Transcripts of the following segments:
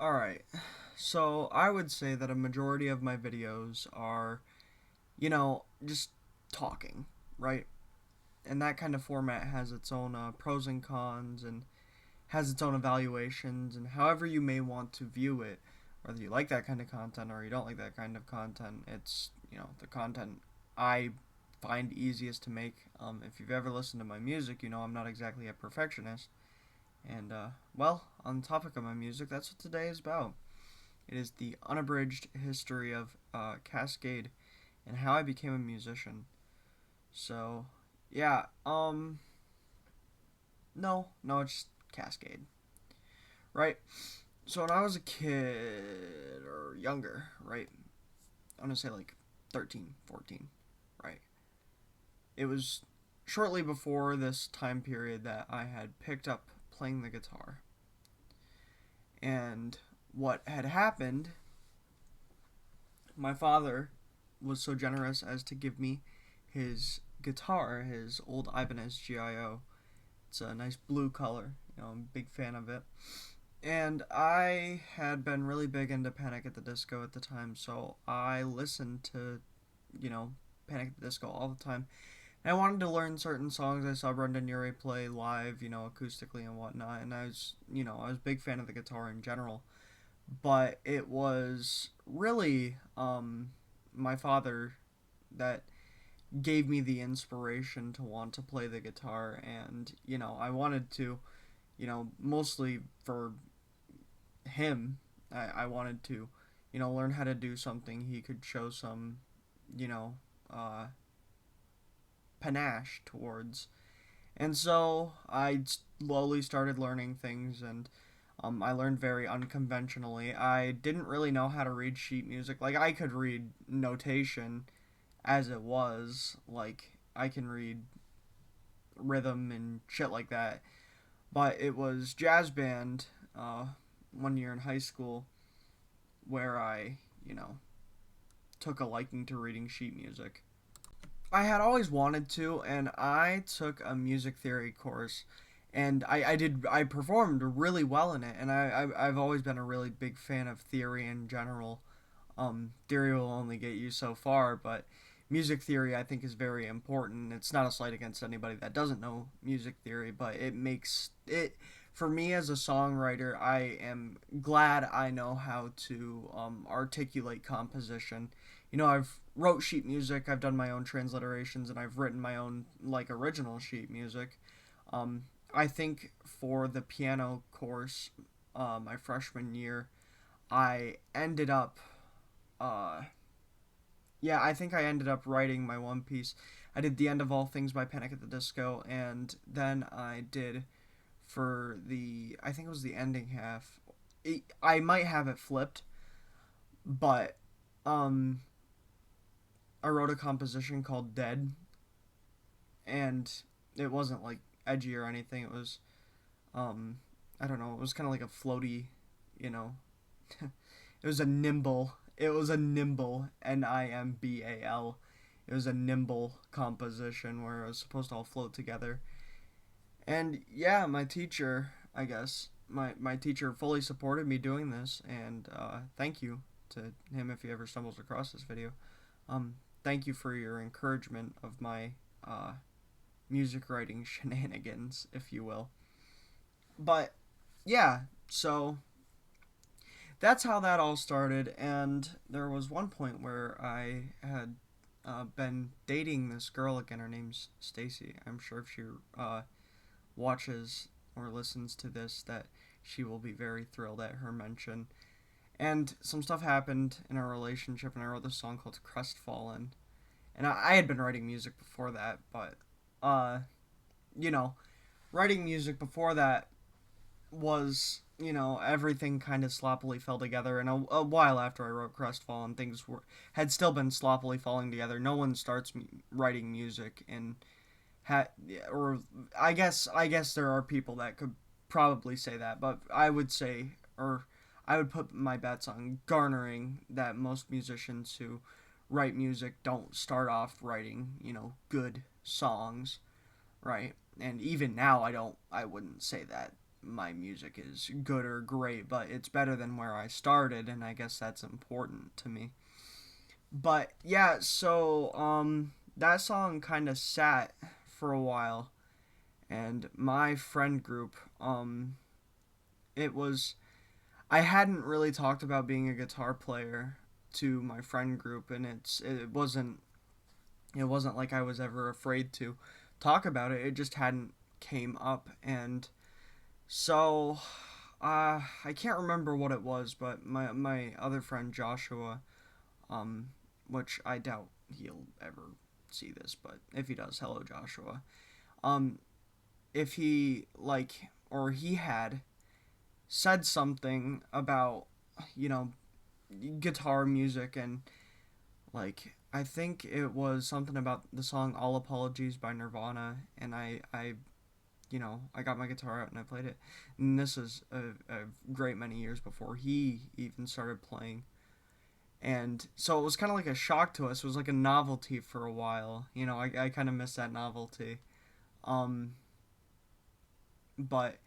Alright, so I would say that a majority of my videos are, just talking, right? And that kind of format has its own pros and cons and has its own evaluations, and however you may want to view it, whether you like that kind of content or you don't like that kind of content, it's, the content I find easiest to make. If you've ever listened to my music, you know I'm not exactly a perfectionist. And, well, on the topic of my music, that's what today is about. It is the unabridged history of Cascade and how I became a musician. So, yeah, no, it's Cascade, right? So when I was a kid, or younger, right? I'm gonna say like 13, 14, right? It was shortly before this time period that I had picked up playing the guitar. And what had happened, my father was so generous as to give me his guitar, his old Ibanez GIO. It's a nice blue color. I'm a big fan of it. And I had been really big into Panic at the Disco at the time, so I listened to, Panic at the Disco all the time. And I wanted to learn certain songs. I saw Brendan Urie play live, acoustically and whatnot. And I was a big fan of the guitar in general. But it was really my father that gave me the inspiration to want to play the guitar. And, I wanted to, mostly for him, I wanted to, learn how to do something he could show some, you know, uh, panache towards. And so I slowly started learning things, and I learned very unconventionally. I didn't really know how to read sheet music. Like, I could read notation as it was. Like, I can read rhythm and shit like that. But it was jazz band one year in high school where I, took a liking to reading sheet music. I had always wanted to, and I took a music theory course, and I performed really well in it, and I've always been a really big fan of theory in general. Theory will only get you so far, but music theory I think is very important. It's not a slight against anybody that doesn't know music theory, but it makes it for me as a songwriter. I am glad I know how to articulate composition. I've wrote sheet music, I've done my own transliterations, and I've written my own like original sheet music. I think for the piano course, my freshman year, I ended up, uh, yeah, I think I ended up writing my one piece. I did The End of All Things by Panic at the Disco, and then I did for I think it was the ending half. I might have it flipped, but um, I wrote a composition called Dead, and it wasn't like edgy or anything. It was, um, I don't know, it was kind of like a floaty, you know, it was a nimble. It was a nimble, Nimbal. It was a nimble composition where it was supposed to all float together. And yeah, my teacher, I guess, my teacher fully supported me doing this, and thank you to him if he ever stumbles across this video. Um, Thank you for your encouragement of my uh, music writing shenanigans, if you will. But yeah, so that's how that all started. And there was one point where I had been dating this girl again. Her name's Stacy. I'm sure if she watches or listens to this, that she will be very thrilled at her mention. And some stuff happened in our relationship, and I wrote this song called Crestfallen. And I had been writing music before that, but, uh, you know, writing music before that was, everything kind of sloppily fell together. And a while after I wrote Crestfallen, things had still been sloppily falling together. No one starts writing music and or I guess there are people that could probably say that, but I would say, or I would put my bets on garnering that most musicians who write music don't start off writing, good songs, right? And even now, I wouldn't say that. my music is good or great, but it's better than where I started, and I guess that's important to me. But yeah, so that song kind of sat for a while, and my friend group, it was I hadn't really talked about being a guitar player to my friend group, and it wasn't like I was ever afraid to talk about it. It just hadn't came up, and so I can't remember what it was, but my other friend Joshua, um, which I doubt he'll ever see this, but if he does, hello Joshua. Um, if he like or he had said something about you know guitar music and like I think it was something about the song All Apologies by Nirvana, and I got my guitar out and I played it. And this is a great many years before he even started playing. And so it was kind of like a shock to us. It was like a novelty for a while. I kind of missed that novelty. Um, but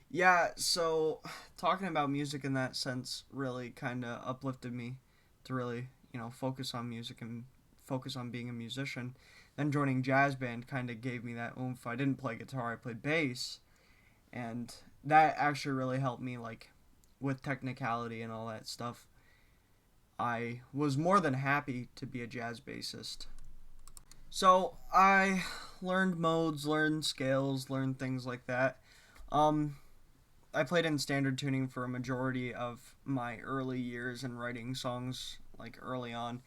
yeah, so talking about music in that sense really kind of uplifted me to really, focus on music and focus on being a musician. Then joining jazz band kind of gave me that oomph. I didn't play guitar, I played bass, and that actually really helped me like with technicality and all that stuff. I was more than happy to be a jazz bassist. So I learned modes, learned scales, learned things like that. Um, I played in standard tuning for a majority of my early years and writing songs like early on.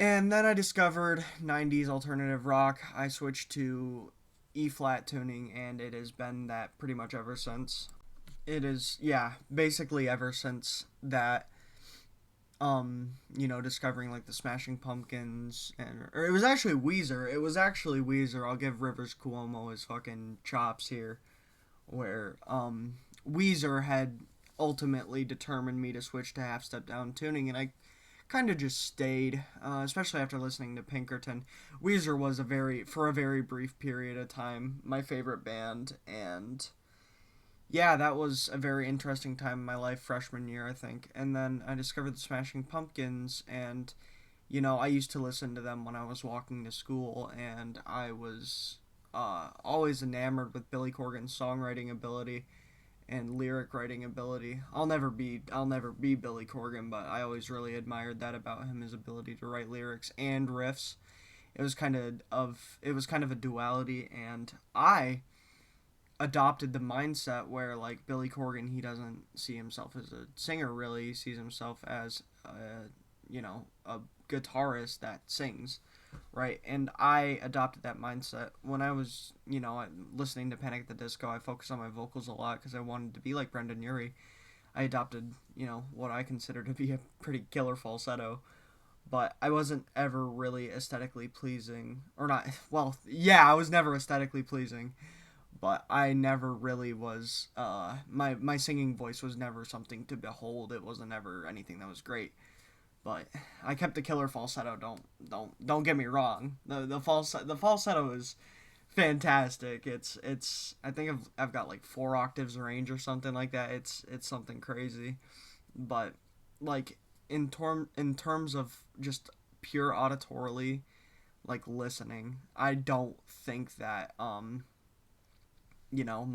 And then I discovered 90s alternative rock. I switched to E flat tuning, and it has been that pretty much ever since. It is, yeah, basically ever since that. Discovering like the Smashing Pumpkins, or it was actually Weezer. It was actually Weezer. I'll give Rivers Cuomo his fucking chops here, where Weezer had ultimately determined me to switch to half step down tuning, and I kind of just stayed, especially after listening to Pinkerton. Weezer was for a very brief period of time, my favorite band, and yeah, that was a very interesting time in my life, freshman year, I think. And then I discovered the Smashing Pumpkins, and I used to listen to them when I was walking to school, and I was always enamored with Billy Corgan's songwriting ability and lyric writing ability. I'll never be Billy Corgan, but I always really admired that about him, his ability to write lyrics and riffs. It was kind of a duality, and I adopted the mindset where like Billy Corgan, he doesn't see himself as a singer really. He sees himself as a guitarist that sings, right? And I adopted that mindset when I was listening to Panic at the Disco. I focused on my vocals a lot because I wanted to be like Brendan Urie. I adopted what I consider to be a pretty killer falsetto, but I wasn't ever really aesthetically pleasing, or not. Well, yeah, I was never aesthetically pleasing, but I never really was. My singing voice was never something to behold. It wasn't ever anything that was great. But I kept the killer falsetto. Don't get me wrong. The falsetto is fantastic. It's I think I've got like 4 octaves range or something like that. It's something crazy. But like in terms of just pure auditorily like listening, I don't think that my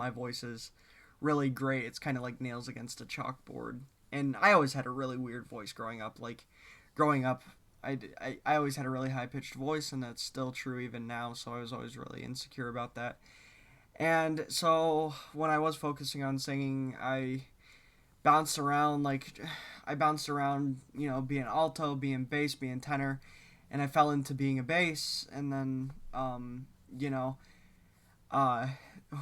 voice is really great. It's kind of like nails against a chalkboard. And I always had a really weird voice growing up. Like, growing up, I always had a really high pitched voice, and that's still true even now. So I was always really insecure about that. And so when I was focusing on singing, bounced around like I bounced around, being alto, being bass, being tenor, and I fell into being a bass. And then, you know, uh,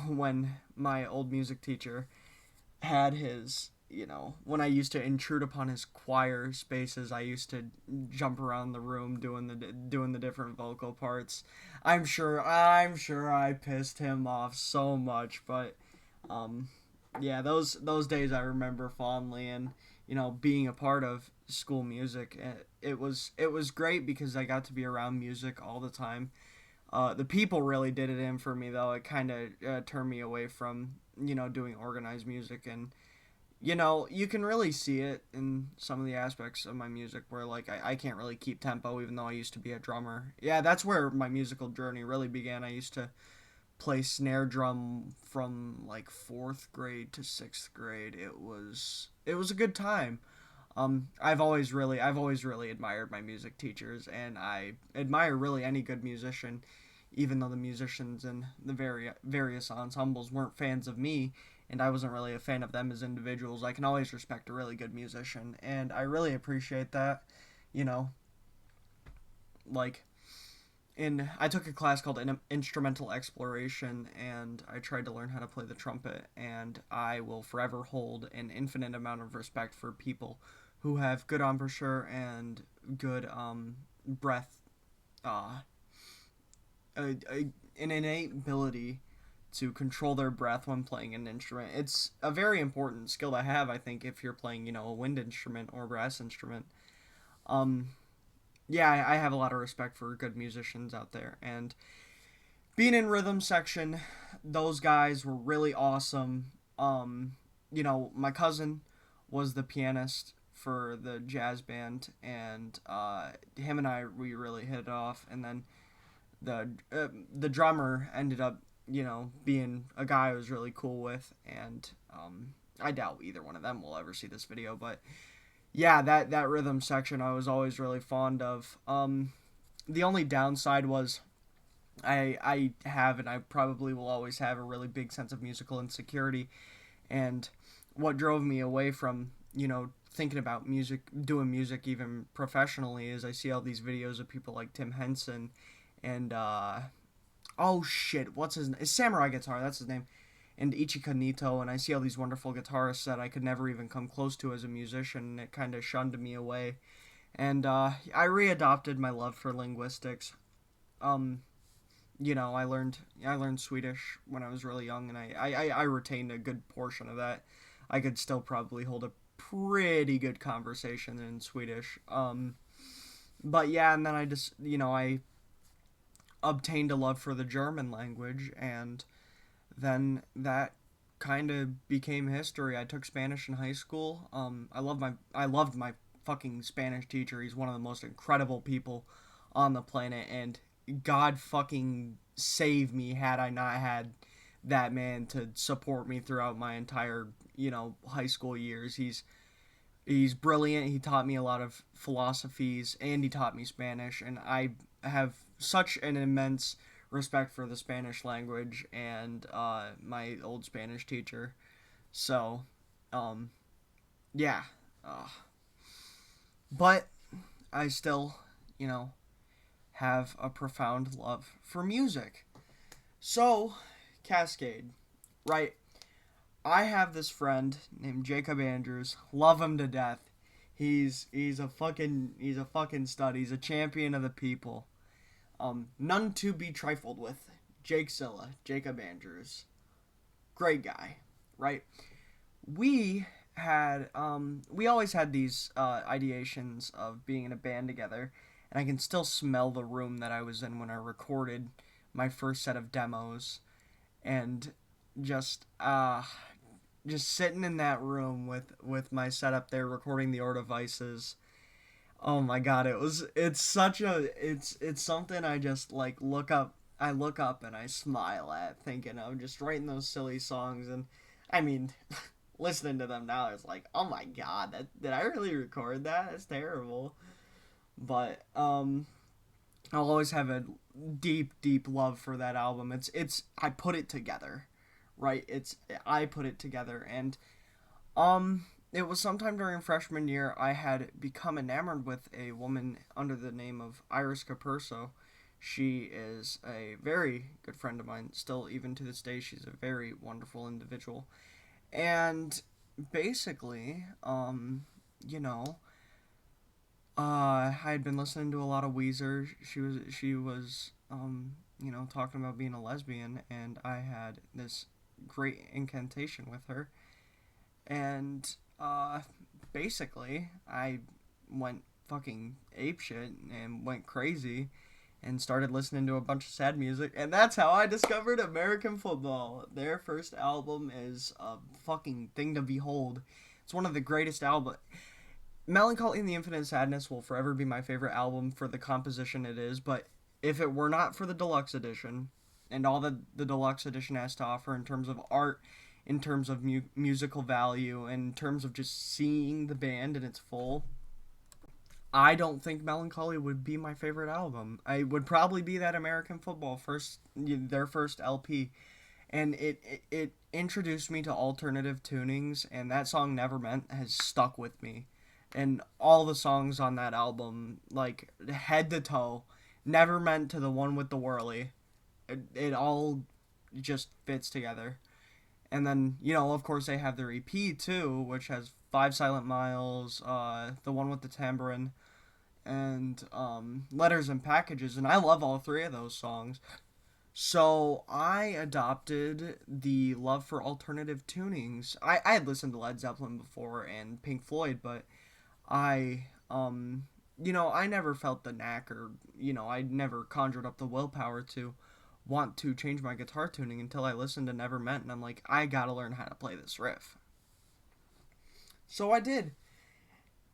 when my old music teacher had when I used to intrude upon his choir spaces, I used to jump around the room doing the different vocal parts. I'm sure I pissed him off so much, but um, yeah, those days I remember fondly, and being a part of school music, it was great because I got to be around music all the time. The people really did it in for me, though. It kind of turned me away from doing organized music. And you can really see it in some of the aspects of my music where, like, I can't really keep tempo even though I used to be a drummer. Yeah, that's where my musical journey really began. I used to play snare drum from like 4th grade to 6th grade. It was a good time. I've always really admired my music teachers, and I admire really any good musician, even though the musicians in the various ensembles weren't fans of me, and I wasn't really a fan of them as individuals. I can always respect a really good musician, and I really appreciate that. You know, like I took a class called instrumental exploration, and I tried to learn how to play the trumpet, and I will forever hold an infinite amount of respect for people who have good embouchure and good breath, uh, an innate ability to control their breath when playing an instrument. It's a very important skill to have, I think, if you're playing, a wind instrument or brass instrument. Um, yeah, I have a lot of respect for good musicians out there. And being in rhythm section, those guys were really awesome. My cousin was the pianist for the jazz band, and him and we really hit it off. And then the drummer ended up, being a guy I was really cool with, and I doubt either one of them will ever see this video, but yeah, that rhythm section I was always really fond of. The only downside was I have, and I probably will always have, a really big sense of musical insecurity, and what drove me away from thinking about doing music even professionally, is I see all these videos of people like Tim Henson and oh shit, what's his name? It's Samurai Guitar, that's his name. And Ichika Nito, and I see all these wonderful guitarists that I could never even come close to as a musician, and it kind of shunned me away. And I readopted my love for linguistics. Um, I learned Swedish when I was really young, and I retained a good portion of that. I could still probably hold a pretty good conversation in Swedish. But yeah, and then I just, I obtained a love for the German language, and then that kind of became history. I took Spanish in high school. I loved my fucking Spanish teacher. He's one of the most incredible people on the planet, and God fucking save me had I not had that man to support me throughout my entire, high school years. He's brilliant. He taught me a lot of philosophies, and he taught me Spanish, and I have such an immense respect for the Spanish language and my old Spanish teacher. So, um, yeah. Uh, but I still, have a profound love for music. So, Cascade, right? I have this friend named Jacob Andrews. Love him to death. He's a fucking stud. He's a champion of the people. None to be trifled with. Jake Silla, Jacob Andrews, great guy, right? We always had these ideations of being in a band together, and I can still smell the room that I was in when I recorded my first set of demos, and just just sitting in that room with my setup there, recording the Order Vices. Oh my god, it's something I just like look up and I smile at, thinking of just writing those silly songs. And I mean, listening to them now, it's like, oh my god, did I really record that? That's terrible. But I'll always have a deep love for that album. It's I put it together, right? I put it together, and it was sometime during freshman year I had become enamored with a woman under the name of Iris Capurso. She is a very good friend of mine, still even to this day. She's a very wonderful individual. And basically, you know, I had been listening to a lot of Weezer. She was talking about being a lesbian, and I had this great incantation with her. And basically, I went fucking apeshit and went crazy, and started listening to a bunch of sad music, and that's how I discovered American football. Their first album is a fucking thing to behold. It's one of the greatest albums. Melancholy and the Infinite Sadness will forever be my favorite album for the composition it is, but if it were not for the deluxe edition and all that the deluxe edition has to offer in terms of art, in terms of musical value, in terms of just seeing the band in its full, I don't think Melancholy would be my favorite album. I would probably be that American Football first, their first LP, and it introduced me to alternative tunings, and that song Never Meant has stuck with me. And all the songs on that album, like head to toe, Never Meant to the one with the whirly, it all just fits together. And then, of course, they have their EP too, which has Five Silent Miles, the one with the tambourine, and Letters and Packages, and I love all three of those songs. So I adopted the love for alternative tunings. I had listened to Led Zeppelin before and Pink Floyd, but I I never felt the knack, or I never conjured up the willpower to want to change my guitar tuning until I listened to Never Meant, and I'm like, I gotta learn how to play this riff. So I did.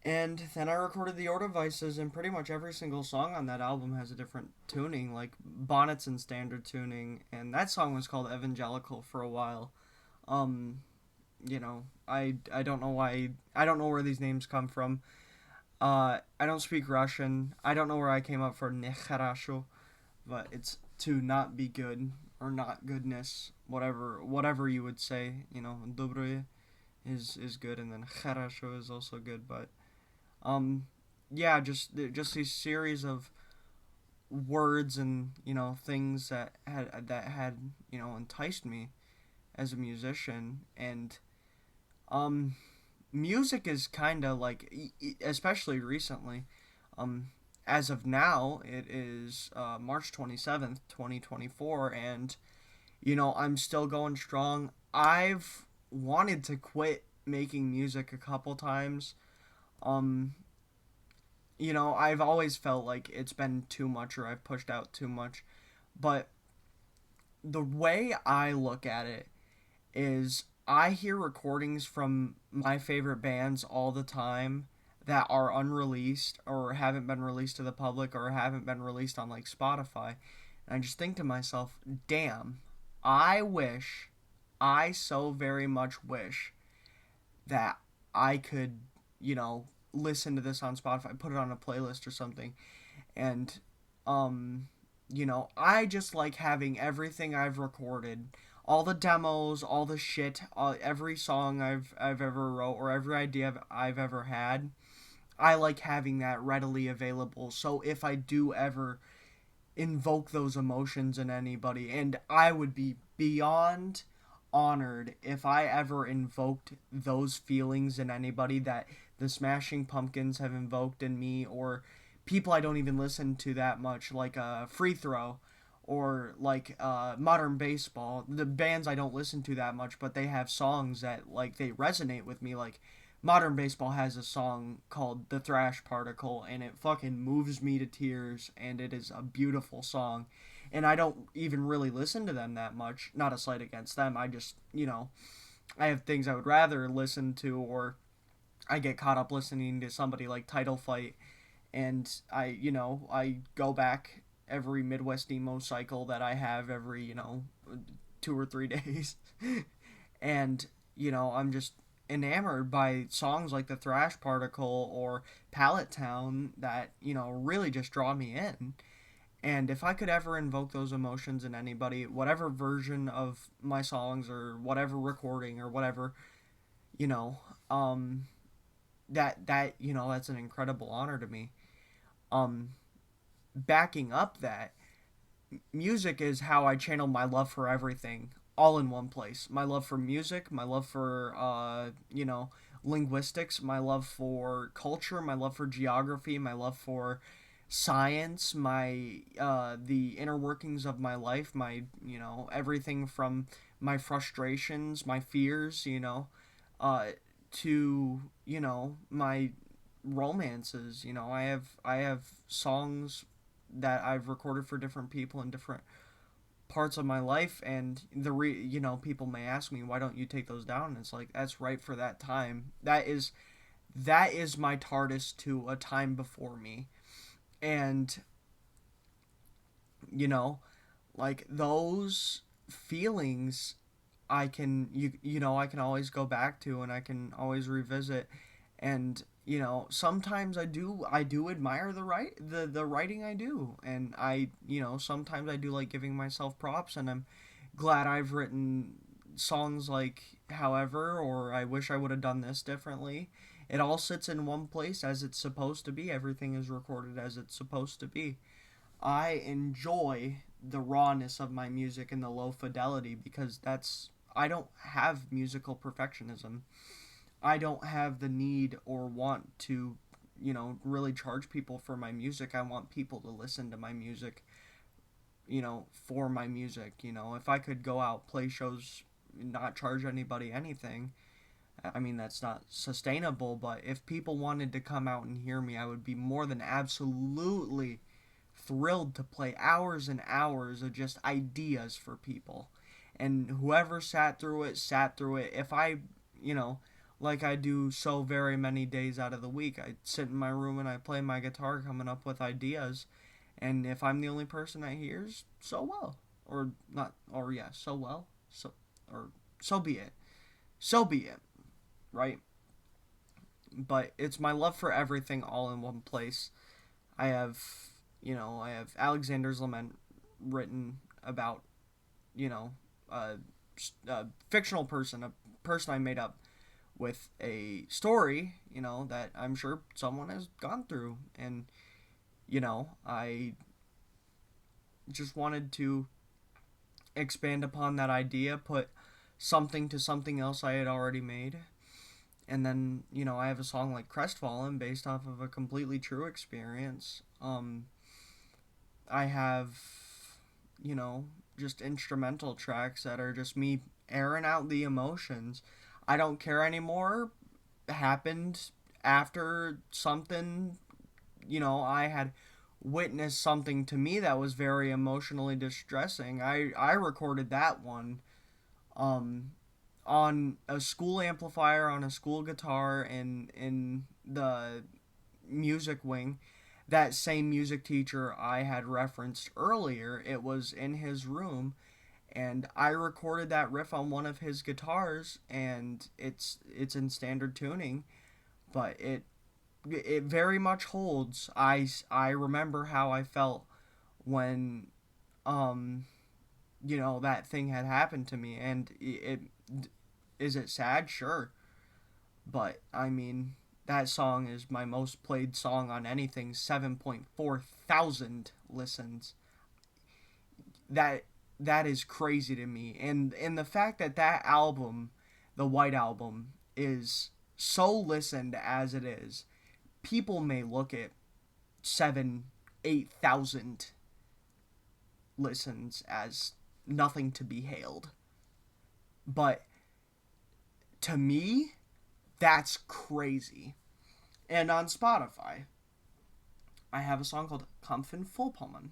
And then I recorded the Order Vices, and pretty much every single song on that album has a different tuning, like Bonnets in standard tuning, and that song was called Evangelical for a while. Um, I don't know why, I don't know where these names come from. I don't speak Russian. I don't know where I came up for Necharasho, but it's to not be good or not goodness, whatever you would say. Dobroye is good, and then Хорошо is also good, but um, yeah, just these series of words and things that had enticed me as a musician, and um, music is kind of like, especially recently, um, as of now, it is March 27th, 2024, and I'm still going strong. I've wanted to quit making music a couple times. Um, I've always felt like it's been too much, or I've pushed out too much. But the way I look at it is, I hear recordings from my favorite bands all the time that are unreleased or haven't been released to the public or haven't been released on like Spotify. And I just think to myself, damn, I wish, I so very much wish that I could, listen to this on Spotify, put it on a playlist or something. And, I just like having everything I've recorded, all the demos, all the shit, every song I've ever wrote, or every idea I've ever had. I like having that readily available. So if I do ever invoke those emotions in anybody, and I would be beyond honored if I ever invoked those feelings in anybody that the Smashing Pumpkins have invoked in me, or people I don't even listen to that much, like Free Throw, or like Modern Baseball. The bands I don't listen to that much, but they have songs that like they resonate with me. Like Modern Baseball has a song called The Thrash Particle, and it fucking moves me to tears, and it is a beautiful song. And I don't even really listen to them that much. Not a slight against them. I just, I have things I would rather listen to, or I get caught up listening to somebody like Title Fight, and I go back every Midwest emo cycle that I have every, 2 or 3 days. And, I'm just enamored by songs like The Thrash Particle or Pallet Town that, really just draw me in. And if I could ever invoke those emotions in anybody, whatever version of my songs or whatever recording or whatever, you know, um, that's an incredible honor to me. Um, Backing up that, music is how I channel my love for everything all in one place. My love for music, my love for linguistics, my love for culture, my love for geography, my love for science, my the inner workings of my life, my everything from my frustrations, my fears, uh to my romances. I have songs that I've recorded for different people in different parts of my life. And people may ask me, why don't you take those down? And it's like, that's right for that time. That is my TARDIS to a time before me. And you know like those feelings, I can always go back to, and I can always revisit. And sometimes I do admire the writing I do. And sometimes I do like giving myself props, and I'm glad I've written songs like However, or I wish I would have done this differently. It all sits in one place as it's supposed to be. Everything is recorded as it's supposed to be. I enjoy the rawness of my music and the low fidelity, because I don't have musical perfectionism. I don't have the need or want to, really charge people for my music. I want people to listen to my music, for my music. If I could go out, play shows, not charge anybody anything, I mean, that's not sustainable. But if people wanted to come out and hear me, I would be more than absolutely thrilled to play hours and hours of just ideas for people. And whoever sat through it. If I, you know, like I do so very many days out of the week, I sit in my room and I play my guitar, coming up with ideas. And if I'm the only person that hears, so well. Or not, or yeah, so well. Or so be it. So be it, right? But it's my love for everything all in one place. I have, I have Alexander's Lament written about, you know, a, a fictional person, a person I made up with a story, that I'm sure someone has gone through. And, I just wanted to expand upon that idea, put something to something else I had already made. And then, I have a song like Crestfallen based off of a completely true experience. I have, you know, just instrumental tracks that are just me airing out the emotions. I Don't Care Anymore happened after something, I had witnessed something to me that was very emotionally distressing. I recorded that one um, on a school amplifier, on a school guitar, in the music wing. That same music teacher I had referenced earlier, it was in his room, and I recorded that riff on one of his guitars, and it's in standard tuning, but it very much holds. I remember how I felt when um that thing had happened to me. And it is it sad? Sure. But I mean, that song is my most played song on anything, 7.4 thousand listens. That is crazy to me. And the fact that that album, the White Album, is so listened as it is, people may look at 7, 8 thousand listens as nothing to be hailed. But to me, that's crazy. And on Spotify, I have a song called Kampfen Vorpommern.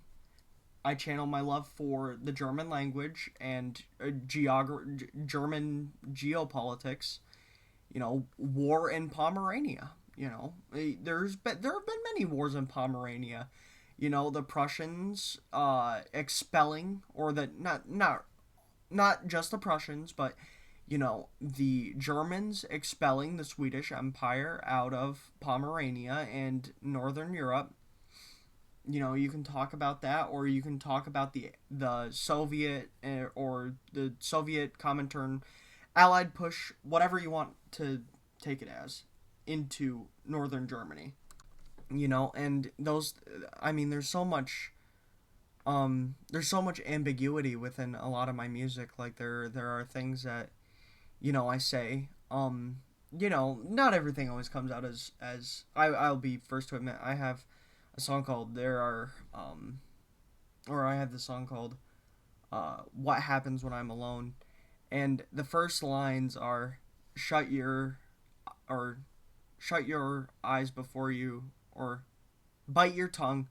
I channel my love for the German language and German geopolitics. War in Pomerania. There have been many wars in Pomerania. The Prussians expelling, or the not just the Prussians, but the Germans expelling the Swedish Empire out of Pomerania and Northern Europe. You can talk about that, or you can talk about the Soviet, or the Soviet Comintern Allied push, whatever you want to take it as, into Northern Germany. And those, I mean, there's so much ambiguity within a lot of my music. Like there are things that I say. Not everything always comes out as I'll be first to admit. I have a song called There Are or I have the song called What Happens When I'm Alone. And the first lines are shut your or shut your eyes before you, or bite your tongue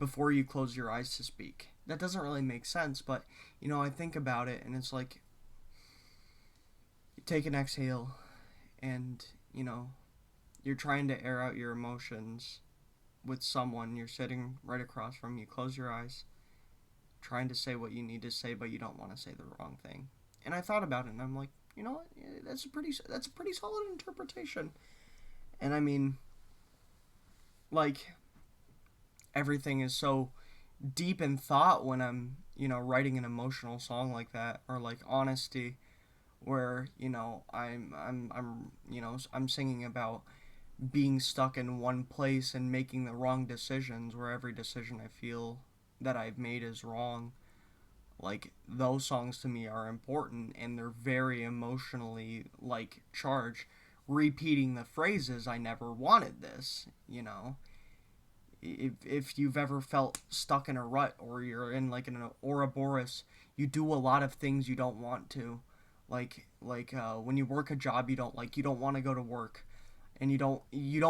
before you close your eyes to speak. That doesn't really make sense, but I think about it and it's like you take an exhale and you're trying to air out your emotions with someone you're sitting right across from you. Close your eyes, trying to say what you need to say, but you don't want to say the wrong thing. And I thought about it, and I'm like, you know what? That's a pretty solid interpretation. And I mean, like, everything is so deep in thought when I'm writing an emotional song like that, or like honesty, where I'm singing about being stuck in one place and making the wrong decisions, where every decision I feel that I've made is wrong. Like, those songs to me are important, and they're very emotionally like charged. Repeating the phrases, I never wanted this, if you've ever felt stuck in a rut, or you're in like an Ouroboros, you do a lot of things you don't want to, when you work a job you don't like, you don't want to go to work, and you don't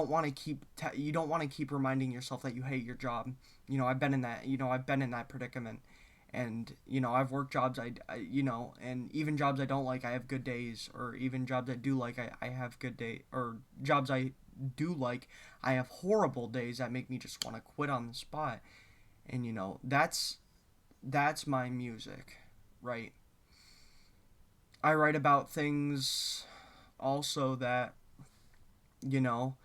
want to keep reminding yourself that you hate your job. I've been in that predicament. And I've worked jobs and even jobs I don't like, I have good days, or even jobs I do like, I have good day, or jobs I do like, I have horrible days that make me just want to quit on the spot. And that's my music, right? I write about things also that you know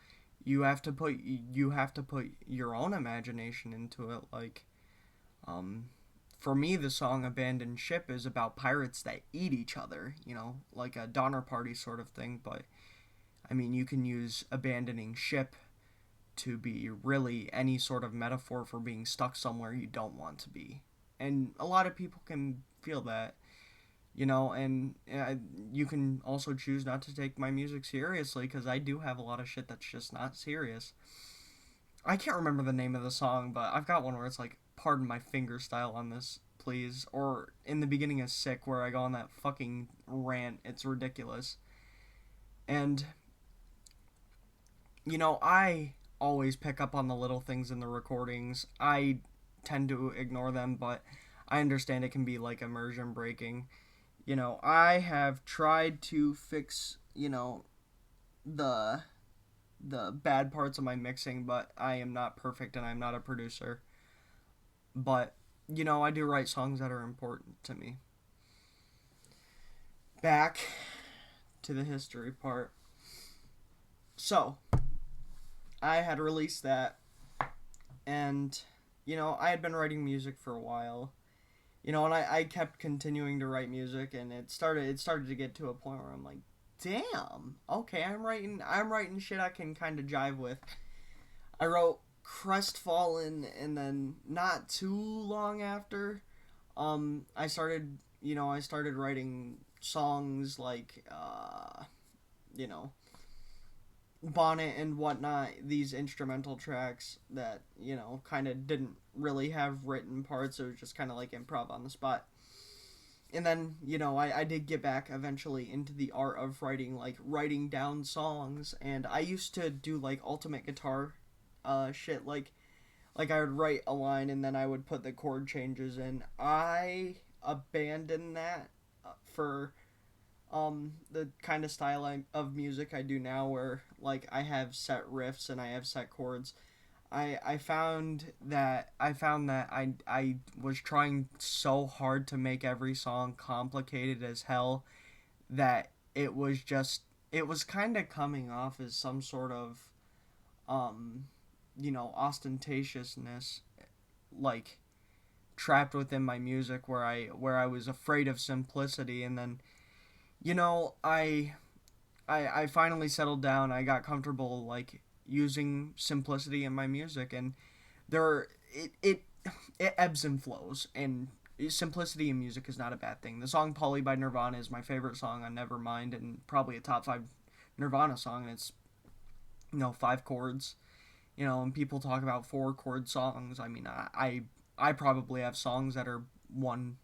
you have to put your own imagination into it. Like, for me, the song "Abandoned Ship" is about pirates that eat each other, like a Donner Party sort of thing. But I mean, you can use abandoning ship to be really any sort of metaphor for being stuck somewhere you don't want to be. And a lot of people can feel that, and you can also choose not to take my music seriously, because I do have a lot of shit that's just not serious. I can't remember the name of the song, but I've got one where it's like, "Pardon my finger style on this, please." Or in the beginning of "Sick," where I go on that fucking rant. It's ridiculous. And, I always pick up on the little things in the recordings. I tend to ignore them, but I understand it can be like immersion breaking. I have tried to fix, the bad parts of my mixing, but I am not perfect and I'm not a producer. But, I do write songs that are important to me. Back to the history part. So, I had released that, and, I had been writing music for a while. And I kept continuing to write music, and it started to get to a point where I'm like, damn, okay, I'm writing shit I can kind of jive with. I wrote Crestfallen, and then not too long after, I started writing songs like, you know, Bonnet and whatnot, these instrumental tracks that, kind of didn't really have written parts. It was just kind of like improv on the spot. And then, I did get back eventually into the art of writing, like writing down songs. And I used to do like ultimate guitar shit. Like I would write a line and then I would put the chord changes in. I abandoned that for the kind of style of music I do now, where like I have set riffs and I have set chords. I found that I was trying so hard to make every song complicated as hell, that it was kind of coming off as some sort of um ostentatiousness, like trapped within my music, where I was afraid of simplicity. And then you know I I finally settled down. I got comfortable like using simplicity in my music, and there it ebbs and flows, and simplicity in music is not a bad thing. The song "Polly" by Nirvana is my favorite song on Nevermind, and probably a top 5 Nirvana song, and it's 5 chords. And people talk about 4 chord songs. I mean, I probably have songs that are one,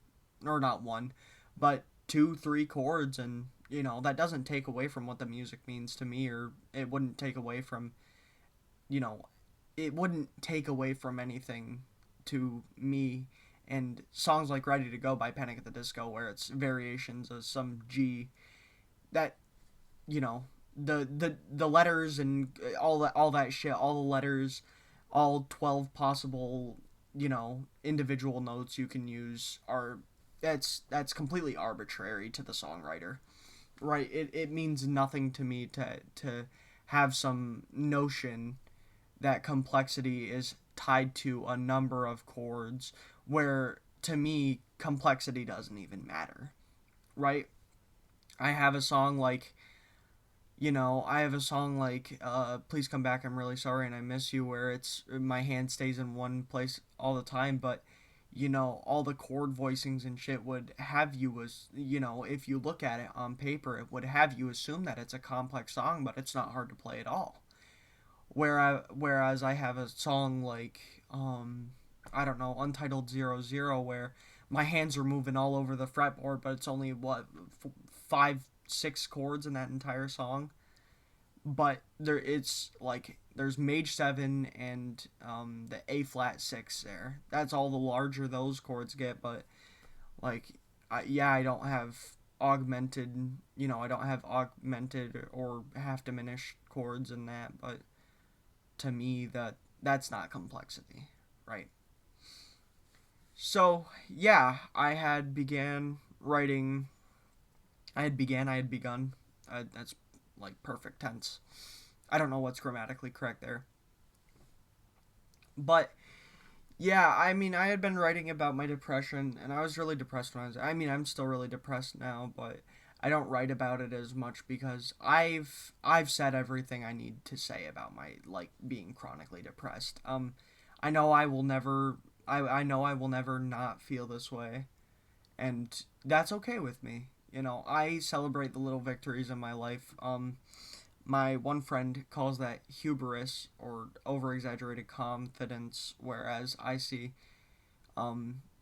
or not one, but 2, 3 chords, and that doesn't take away from what the music means to me, or it wouldn't take away from you know it wouldn't take away from anything to me. And songs like Ready to Go by Panic at the Disco, where it's variations of some G that, you know, the letters and all that shit, all the letters, all 12 possible, individual notes you can use are that's completely arbitrary to the songwriter. Right? It means nothing to me to have some notion that complexity is tied to a number of chords, where to me complexity doesn't even matter. Right? I have a song like I have a song like Please Come Back, I'm Really Sorry and I Miss You, where it's my hand stays in one place all the time, but all the chord voicings and shit would have you as, if you look at it on paper, it would have you assume that it's a complex song, but it's not hard to play at all. Whereas I have a song like I don't know, Untitled 00, where my hands are moving all over the fretboard, but it's only what, 5 6 chords in that entire song. But it's like there's Mage 7 and the A flat 6 there. That's all the larger those chords get. But like, I don't have augmented. I don't have augmented or half diminished chords in that. But to me, that's not complexity, right? So yeah, I had began writing. I had begun. That's like perfect tense. I don't know what's grammatically correct there. But yeah, I mean, I had been writing about my depression, and I was really depressed when I'm still really depressed now, but I don't write about it as much because I've said everything I need to say about my, like, being chronically depressed. I know I will never I know I will never not feel this way, and that's okay with me. I celebrate the little victories in my life. My one friend calls that hubris or over exaggerated confidence, whereas I see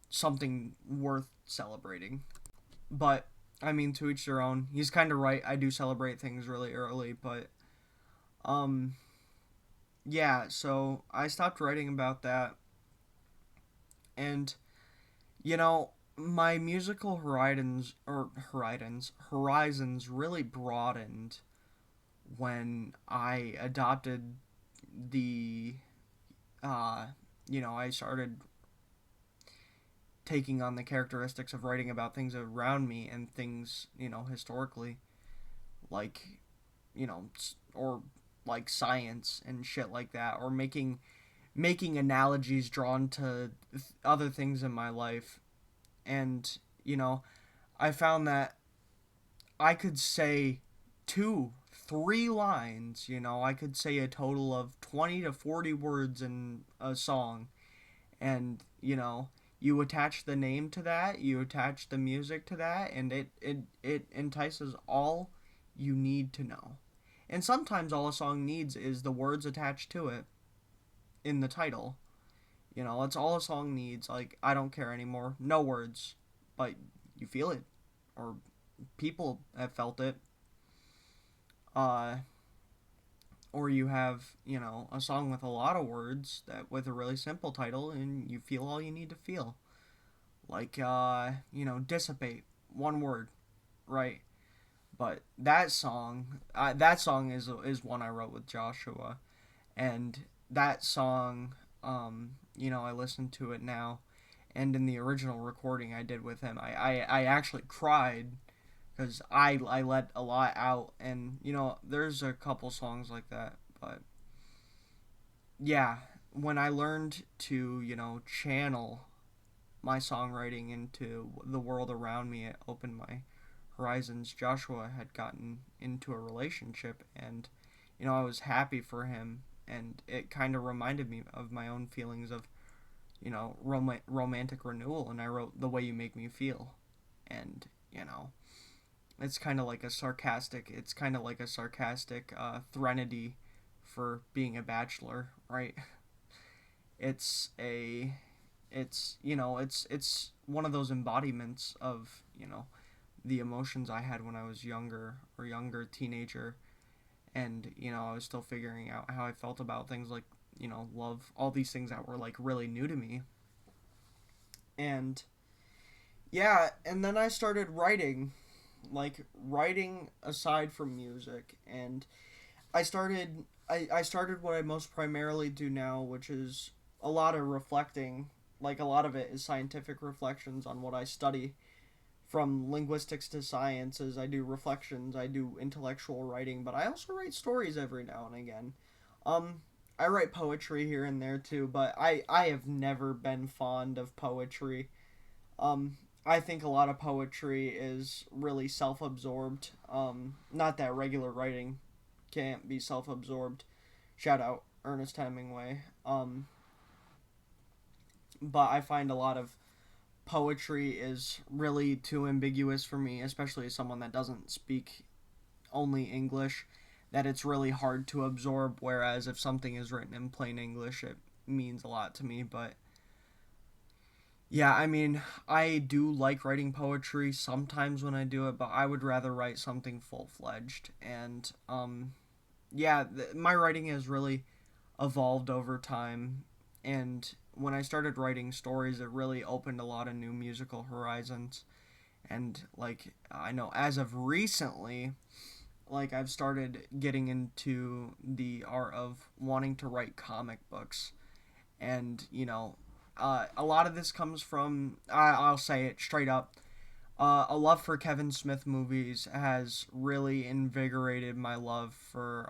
something worth celebrating. But I mean, to each their own. He's kind of right. I do celebrate things really early, but um, yeah. So I stopped writing about that, and my musical horizons really broadened when I adopted the I started taking on the characteristics of writing about things around me and things, historically, like, or like science and shit like that, or making analogies drawn to other things in my life. And, I found that I could say 2 3 lines. I could say a total of 20 to 40 words in a song. And, you attach the name to that, you attach the music to that, and it entices all you need to know. And sometimes all a song needs is the words attached to it in the title. That's all a song needs. Like, I don't care anymore. No words. But you feel it. Or people have felt it. Uh, or you have, a song with a lot of words that with a really simple title and you feel all you need to feel. Like, dissipate. One word. Right? But that song is one I wrote with Joshua. And that song, I listen to it now, and in the original recording I did with him, I actually cried because I let a lot out, and there's a couple songs like that, but yeah, when I learned to channel my songwriting into the world around me, it opened my horizons. Joshua had gotten into a relationship, and I was happy for him, and it kind of reminded me of my own feelings of romantic renewal. And I wrote The Way You Make Me Feel, and it's kind of like a sarcastic threnody for being a bachelor, right? it's a it's one of those embodiments of the emotions I had when I was younger teenager, and I was still figuring out how I felt about things like love, all these things that were like really new to me. And yeah, and then I started writing, like writing aside from music, and I started what I most primarily do now, which is a lot of reflecting. Like a lot of it is scientific reflections on what I study, from linguistics to sciences. I do reflections, I do intellectual writing, but I also write stories every now and again. Um, I write poetry here and there too, but I have never been fond of poetry. I think a lot of poetry is really self absorbed. Not that regular writing can't be self absorbed. Shout out Ernest Hemingway. But I find a lot of poetry is really too ambiguous for me, especially as someone that doesn't speak only English, that it's really hard to absorb. Whereas if something is written in plain English, it means a lot to me. But yeah, I mean, I do like writing poetry sometimes when I do it, but I would rather write something full fledged. And yeah, my writing has really evolved over time. And when I started writing stories, it really opened a lot of new musical horizons. And like, I know as of recently, like I've started getting into the art of wanting to write comic books. And, a lot of this comes from, I'll say it straight up, a love for Kevin Smith movies has really invigorated my love for,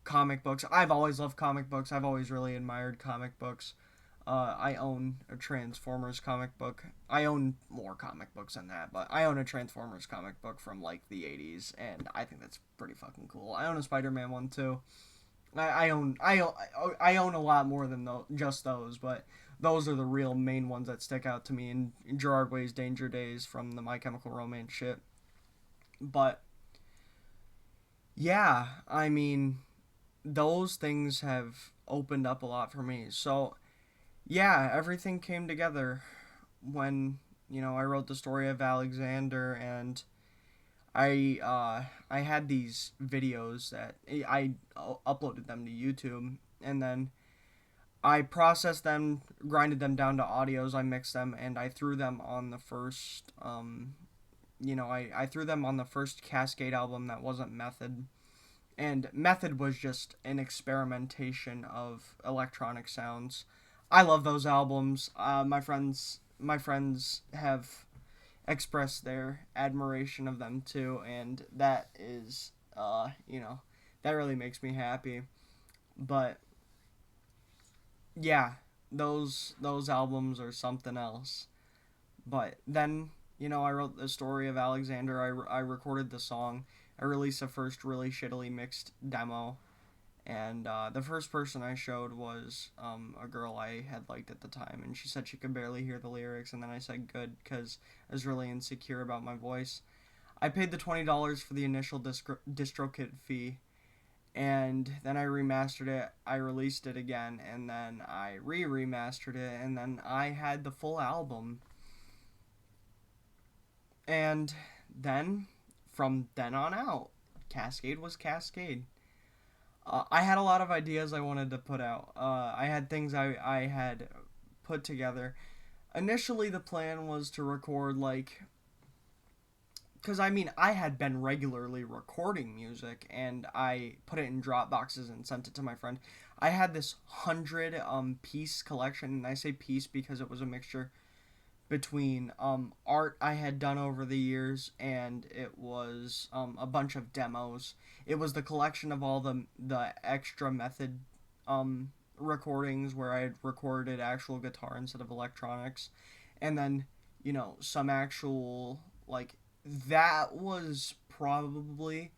comic books. I've always loved comic books. I've always really admired comic books. I own a Transformers comic book. I own more comic books than that, but I own a Transformers comic book from like the '80s, and I think that's pretty fucking cool. I own a Spider-Man one too. I own a lot more than just those, but those are the real main ones that stick out to me. And Gerard Way's Danger Days from the My Chemical Romance shit. But yeah, I mean, those things have opened up a lot for me. So yeah, everything came together when I wrote the story of Alexander, and I had these videos that I uploaded them to YouTube, and then I processed them, grinded them down to audios, I mixed them, and I threw them on the first I threw them on the first Cascade album that wasn't Method. And Method was just an experimentation of electronic sounds. I love those albums. My friends have expressed their admiration of them too, and that is, that really makes me happy. But yeah, those albums are something else. But then, I wrote the story of Alexander. I recorded the song. I released a first really shittily mixed demo. And the first person I showed was a girl I had liked at the time. And she said she could barely hear the lyrics. And then I said good because I was really insecure about my voice. I paid the $20 for the initial DistroKit fee. And then I remastered it. I released it again. And then I remastered it. And then I had the full album. And then, from then on out, Cascade was Cascade. I had a lot of ideas I wanted to put out. I had things I had put together. Initially, the plan was to record, like, because I mean, I had been regularly recording music, and I put it in drop boxes and sent it to my friend. I had this 100 piece collection, and I say piece because it was a mixture between art I had done over the years, and it was a bunch of demos. It was the collection of all the extra method recordings where I had recorded actual guitar instead of electronics, and then some actual, like, that was probably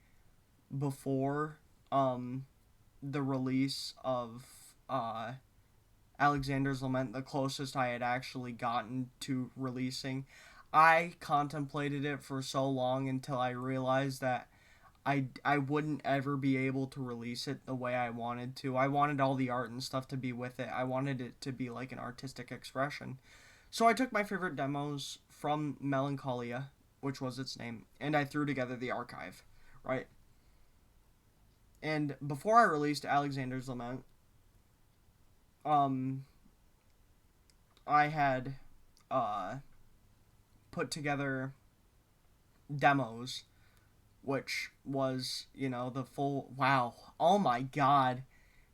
before the release of Alexander's Lament, the closest I had actually gotten to releasing. I contemplated it for so long until I realized that I wouldn't ever be able to release it the way I wanted to. I wanted all the art and stuff to be with it. I wanted it to be like an artistic expression. So I took my favorite demos from Melancholia, which was its name, and I threw together the archive, right? And before I released Alexander's Lament, um, I had uh, put together demos, which was, the full. Wow. Oh my god.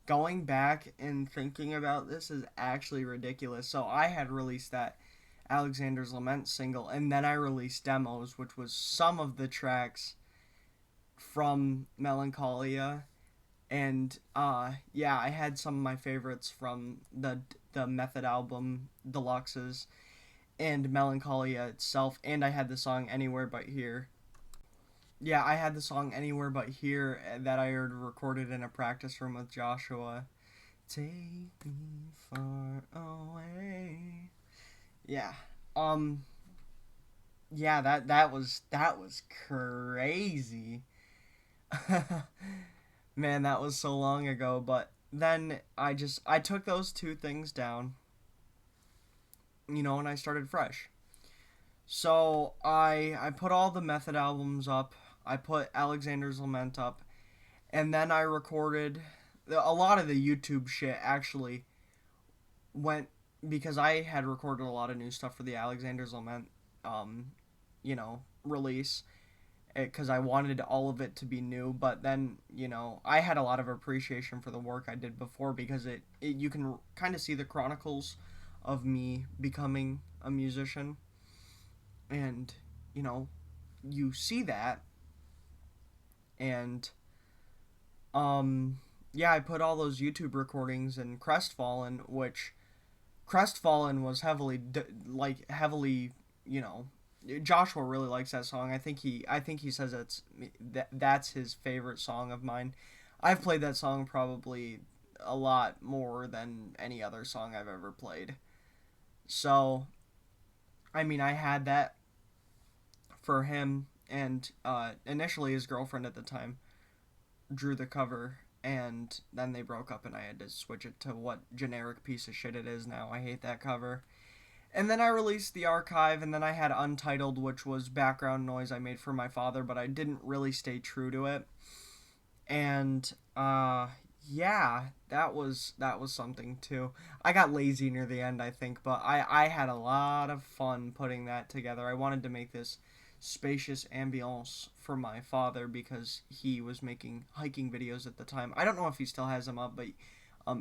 Going back and thinking about this is actually ridiculous. So I had released that Alexander's Lament single, and then I released demos, which was some of the tracks from Melancholia. And yeah, I had some of my favorites from the Method album deluxes and Melancholia itself, and I had the song Anywhere But Here. Yeah, I had the song Anywhere But Here that I heard recorded in a practice room with Joshua. Take me far away. Yeah. Um yeah, that was crazy. Man, that was so long ago, but then I took those two things down, and I started fresh. So I put all the Method albums up. I put Alexander's Lament up, and then I recorded a lot of the YouTube shit. Actually went because I had recorded a lot of new stuff for the Alexander's Lament, release, because I wanted all of it to be new. But then, I had a lot of appreciation for the work I did before, because it you can kind of see the chronicles of me becoming a musician, and you know you see that, and yeah, I put all those YouTube recordings in Crestfallen, which Crestfallen was heavily, you know, Joshua really likes that song. I think he says that's his favorite song of mine. I've played that song probably a lot more than any other song I've ever played. So, I mean, I had that for him, and initially his girlfriend at the time drew the cover, and then they broke up, and I had to switch it to what generic piece of shit it is now. I hate that cover. And then I released the archive, and then I had Untitled, which was background noise I made for my father, but I didn't really stay true to it. And yeah, that was something too. I got lazy near the end, I think, but I had a lot of fun putting that together. I wanted to make this spacious ambiance for my father, because he was making hiking videos at the time. I don't know if he still has them up, but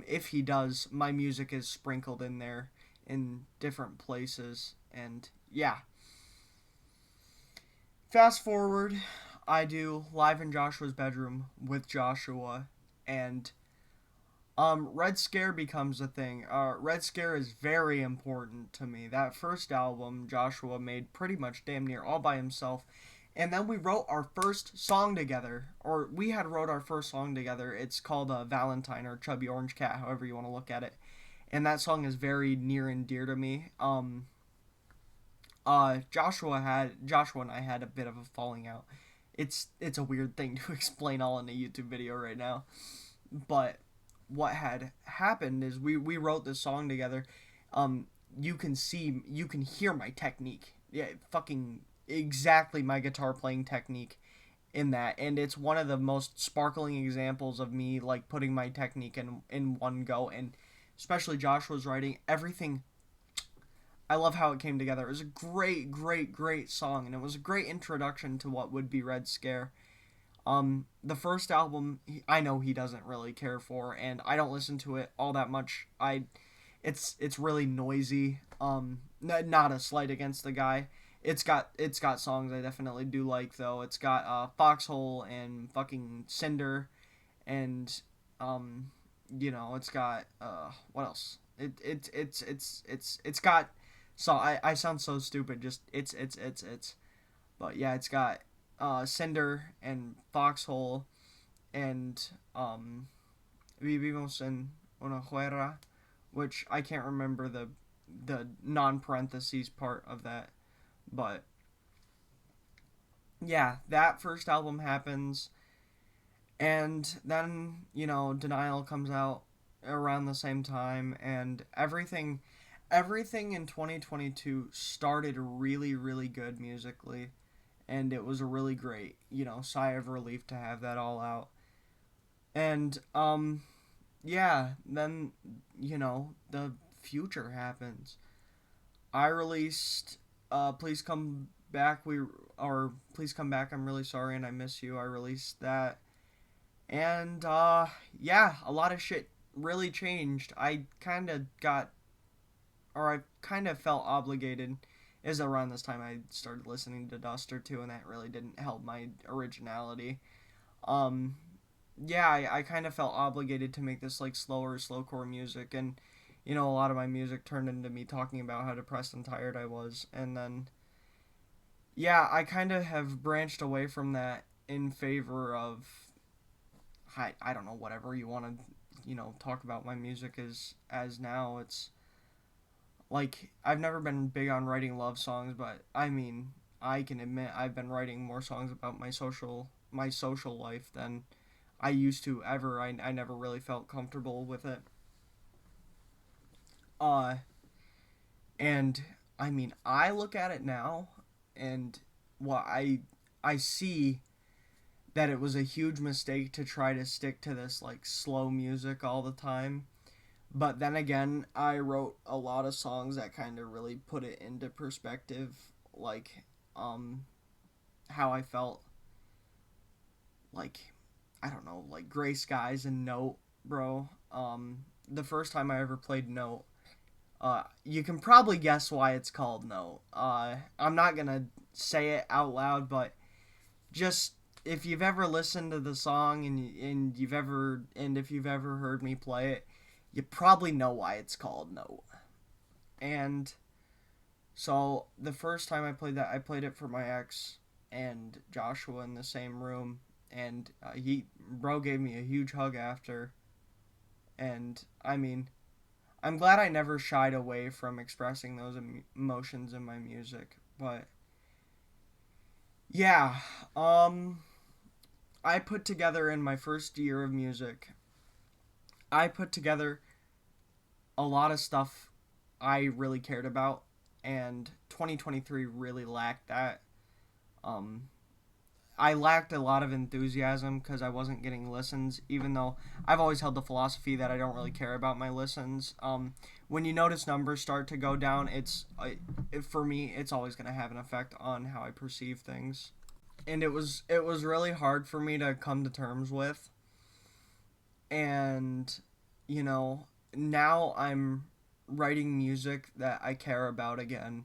if he does, my music is sprinkled in there in different places. And yeah, fast forward, I do Live in Joshua's Bedroom with Joshua, and Red Scare becomes a thing. Red Scare is very important to me. That first album Joshua made pretty much damn near all by himself. And then we wrote our first song together, or we had wrote our first song together. It's called Valentine, or Chubby Orange Cat, however you want to look at it. And that song is very near and dear to me. Joshua and I had a bit of a falling out. It's a weird thing to explain all in a YouTube video right now, but what had happened is we wrote this song together. You can hear my technique. Yeah, fucking exactly my guitar playing technique in that, and it's one of the most sparkling examples of me like putting my technique in one go. And especially Joshua's writing, everything, I love how it came together. It was a great, great, great song, and it was a great introduction to what would be Red Scare. The first album, I know he doesn't really care for, and I don't listen to it all that much. It's really noisy. Not a slight against the guy. It's got songs I definitely do like, though. It's got Foxhole and fucking Cinder, and it's got what else? It's got, so I sound so stupid. Just it's. But yeah, it's got Cinder and Foxhole, and Vivimos en una juera, which I can't remember the non parentheses part of that. But yeah, that first album happens, and then Denial comes out around the same time, and everything in 2022 started really, really good musically, and it was a really great, sigh of relief to have that all out. And yeah, then the future happens. I released Please Come Back. Please Come Back, I'm Really Sorry and I Miss You. I released that. And yeah, a lot of shit really changed. I kind of felt obligated. Is around this time I started listening to Duster too, and that really didn't help my originality. Um, yeah, I kind of felt obligated to make this like slower slowcore music, and a lot of my music turned into me talking about how depressed and tired I was, and then yeah, I kind of have branched away from that in favor of I don't know, whatever you want to talk about my music as now. It's like I've never been big on writing love songs, but I mean, I can admit I've been writing more songs about my social life than I used to ever. I never really felt comfortable with it. Uh and I mean, I look at it now, and well, I see that it was a huge mistake to try to stick to this like slow music all the time. But then again, I wrote a lot of songs that kind of really put it into perspective, like um how I felt, like I don't know, like Gray Skies and Note, bro. The first time I ever played Note, you can probably guess why it's called Note. I'm not gonna say it out loud, but just if you've ever listened to the song and if you've ever heard me play it, you probably know why it's called Note. And so the first time I played that, I played it for my ex and Joshua in the same room, and he bro gave me a huge hug after, and I mean, I'm glad I never shied away from expressing those emotions in my music, but yeah, um, I put together in my first year of music, I put together a lot of stuff I really cared about, and 2023 really lacked that. Um, I lacked a lot of enthusiasm because I wasn't getting listens, even though I've always held the philosophy that I don't really care about my listens. When you notice numbers start to go down, for me, it's always going to have an effect on how I perceive things. And it was really hard for me to come to terms with. And, you know, now I'm writing music that I care about again,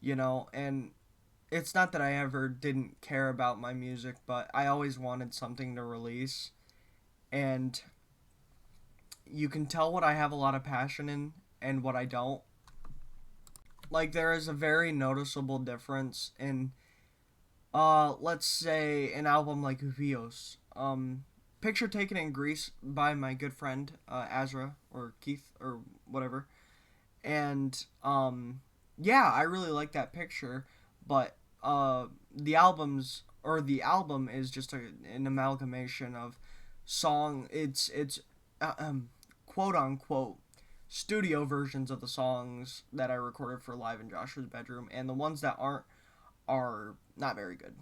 and it's not that I ever didn't care about my music, but I always wanted something to release. And you can tell what I have a lot of passion in and what I don't. Like, there is a very noticeable difference in, let's say, an album like Vios. Picture taken in Greece by my good friend, Azra, or Keith, or whatever. And, yeah, I really like that picture, but the album is just an amalgamation of it's quote unquote studio versions of the songs that I recorded for live in Joshua's bedroom, and the ones that aren't are not very good,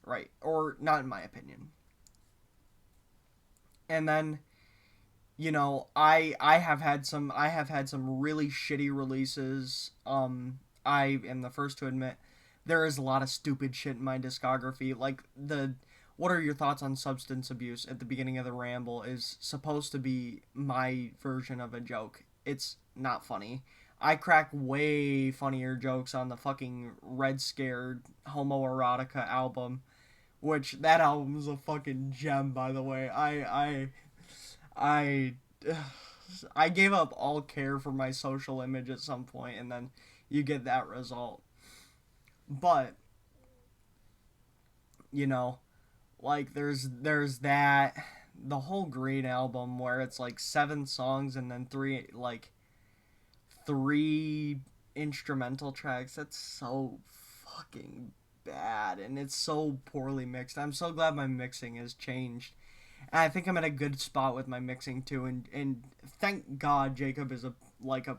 right? Or not in my opinion. And then I have had some really shitty releases. I am the first to admit there is a lot of stupid shit in my discography. Like the what are your thoughts on substance abuse at the beginning of the ramble is supposed to be my version of a joke. It's not funny. I crack way funnier jokes on the fucking Red Scared homoerotica album, which that album is a fucking gem, by the way. I I gave up all care for my social image at some point, and then you get that result. But you know, like there's that the whole Green album where it's like 7 songs and then three instrumental tracks. That's so fucking bad, and it's so poorly mixed. I'm so glad my mixing has changed. And I think I'm at a good spot with my mixing too, and thank God Jacob is a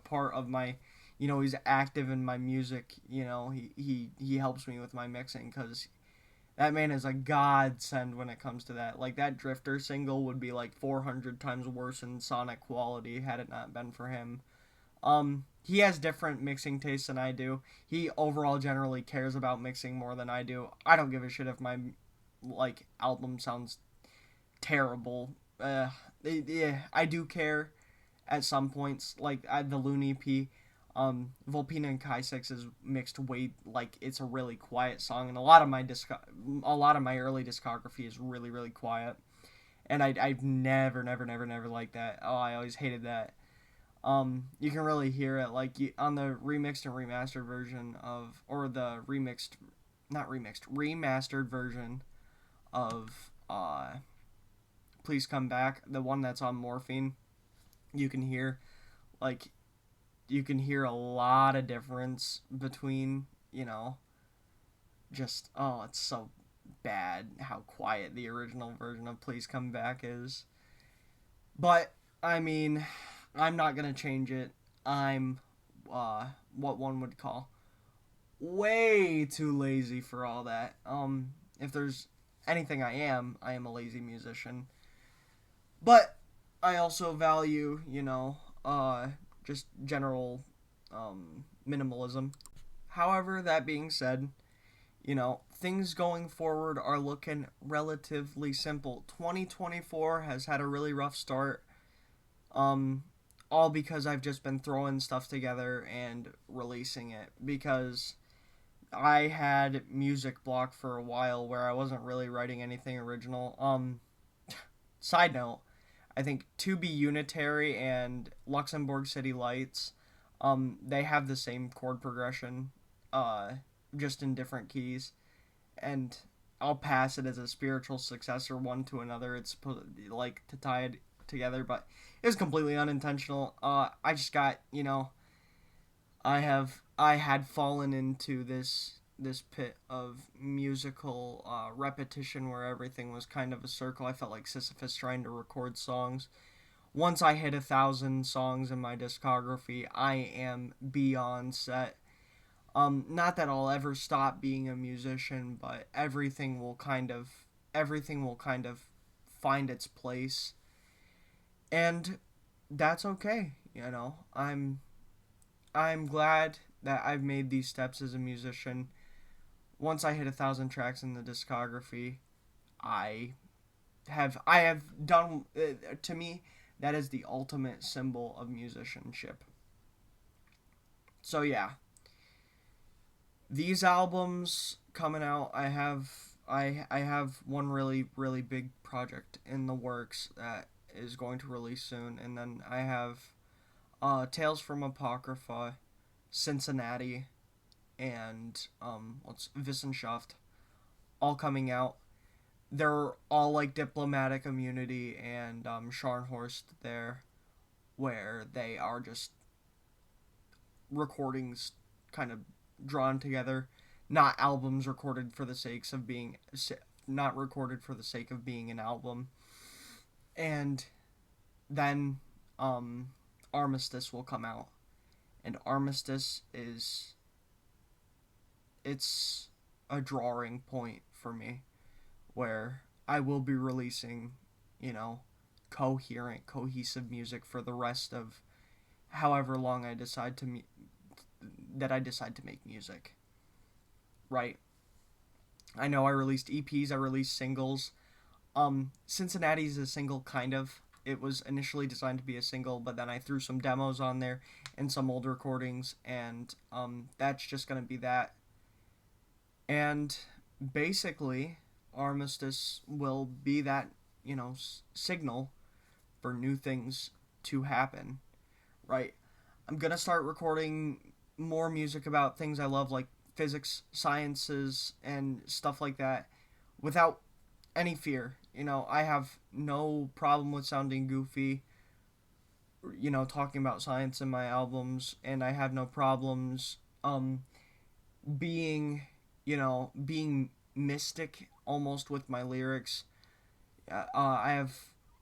part of my, he's active in my music. He helps me with my mixing because that man is a godsend when it comes to that. Like that Drifter single would be like 400 times worse in sonic quality had it not been for him. He has different mixing tastes than I do. He overall generally cares about mixing more than I do. I don't give a shit if my like album sounds terrible. Yeah, I do care at some points. Like the Loon EP, Volpina and Kai Six is mixed way like it's a really quiet song, and a lot of my early discography is really really quiet, and I've never liked that. Oh, I always hated that. You can really hear it like on the remixed and remastered version of, or the remixed, not remixed, remastered version of Please Come Back, the one that's on Morphine. You can hear like you can hear a lot of difference between, just it's so bad how quiet the original version of Please Come Back is. But I mean, I'm not gonna change it. I'm what one would call way too lazy for all that. If there's anything I am a lazy musician. But I also value, just general minimalism. However, that being said, things going forward are looking relatively simple. 2024 has had a really rough start. Um, all because I've just been throwing stuff together and releasing it because I had music block for a while where I wasn't really writing anything original. Side note, I think To Be Unitary and Luxembourg City Lights, they have the same chord progression, uh, just in different keys, and I'll pass it as a spiritual successor one to another. It's like to tie it together, but it was completely unintentional. I just got, I had fallen into this pit of musical repetition where everything was kind of a circle. I felt like Sisyphus trying to record songs. Once I hit 1,000 songs in my discography, I am beyond set. Not that I'll ever stop being a musician, but everything will kind of find its place, and that's okay. I'm glad that I've made these steps as a musician. Once I hit 1,000 tracks in the discography, I I have done. To me, that is the ultimate symbol of musicianship. So yeah, these albums coming out, I have one really really big project in the works that is going to release soon, and then I have Tales from Apocrypha, Cincinnati, and what's Wissenschaft, all coming out. They're all like diplomatic immunity and Scharnhorst there, where they are just recordings kind of drawn together, not albums recorded for the sakes of being not recorded for the sake of being an album. And then Armistice will come out, and Armistice is it's a drawing point for me where I will be releasing, you know, coherent, cohesive music for the rest of however long I decide to make music. Right? I know I released EPs, I released singles. Cincinnati's a single kind of. It was initially designed to be a single, but then I threw some demos on there and some old recordings, and that's just gonna be that. And basically, Armistice will be that, signal for new things to happen, right? I'm gonna start recording more music about things I love, like physics, sciences, and stuff like that, without any fear. I have no problem with sounding goofy, talking about science in my albums, and I have no problems being, being mystic almost with my lyrics. I have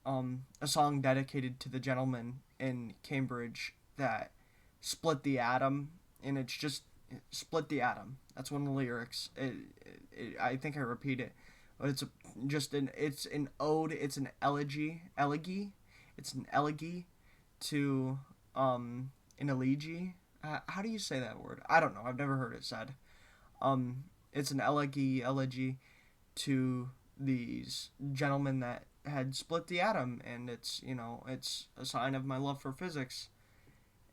a song dedicated to the gentleman in Cambridge that split the atom, and it's just split the atom. That's one of the lyrics. I think I repeat it, but it's an ode. It's an elegy. It's an elegy to An elegy. How do you say that word? I don't know. I've never heard it said. Um, it's an elegy to these gentlemen that had split the atom, and it's a sign of my love for physics.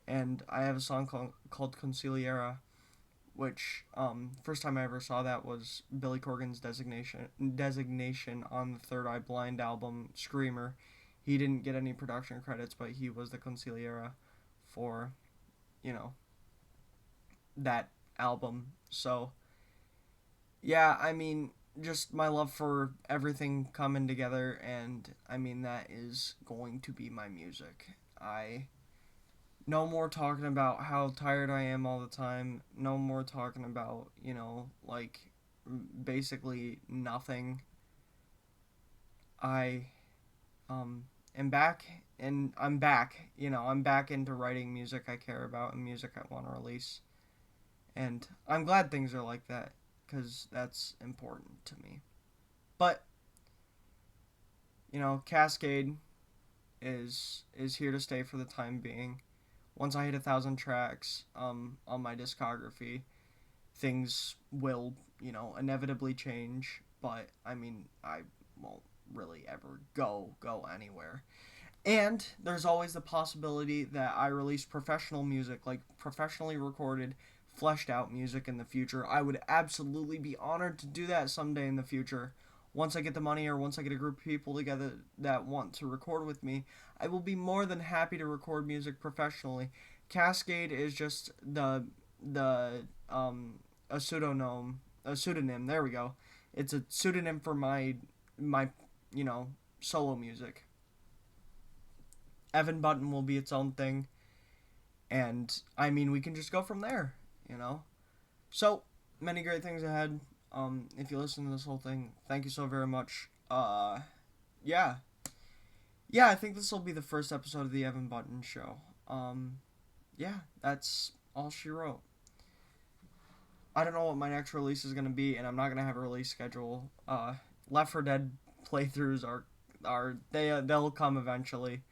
And I have a song called Conciliera, which first time I ever saw that was Billy Corgan's designation on the Third Eye Blind album Screamer. He didn't get any production credits, but he was the Conciliera for you know that album. So yeah, I mean, just my love for everything coming together, and I mean that is going to be my music. I No more talking about how tired I am all the time. No more talking about, like basically nothing. I am back, and I'm back. I'm back into writing music I care about and music I want to release. And I'm glad things are like that cuz that's important to me. But, Cascade is here to stay for the time being. Once I hit 1,000 tracks on my discography, things will, inevitably change. But I mean, I won't really ever go anywhere. And there's always the possibility that I release professional music, like professionally recorded, fleshed out music in the future. I would absolutely be honored to do that someday in the future. Once I get the money or once I get a group of people together that want to record with me, I will be more than happy to record music professionally. Cascade is just the a pseudonym. There we go. It's a pseudonym for my solo music. Evan Button will be its own thing, and I mean we can just go from there. You know. So many great things ahead. If you listen to this whole thing, thank you so very much. Yeah, yeah. I think this will be the first episode of the Evan Button Show. Yeah, that's all she wrote. I don't know what my next release is gonna be, and I'm not gonna have a release schedule. Left 4 Dead playthroughs they'll come eventually,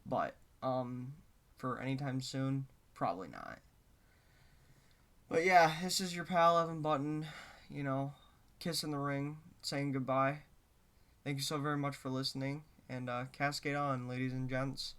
but for anytime soon, probably not. But yeah, this is your pal Evan Button, you know, kissing the ring, saying goodbye. Thank you so very much for listening, and Cascade on, ladies and gents.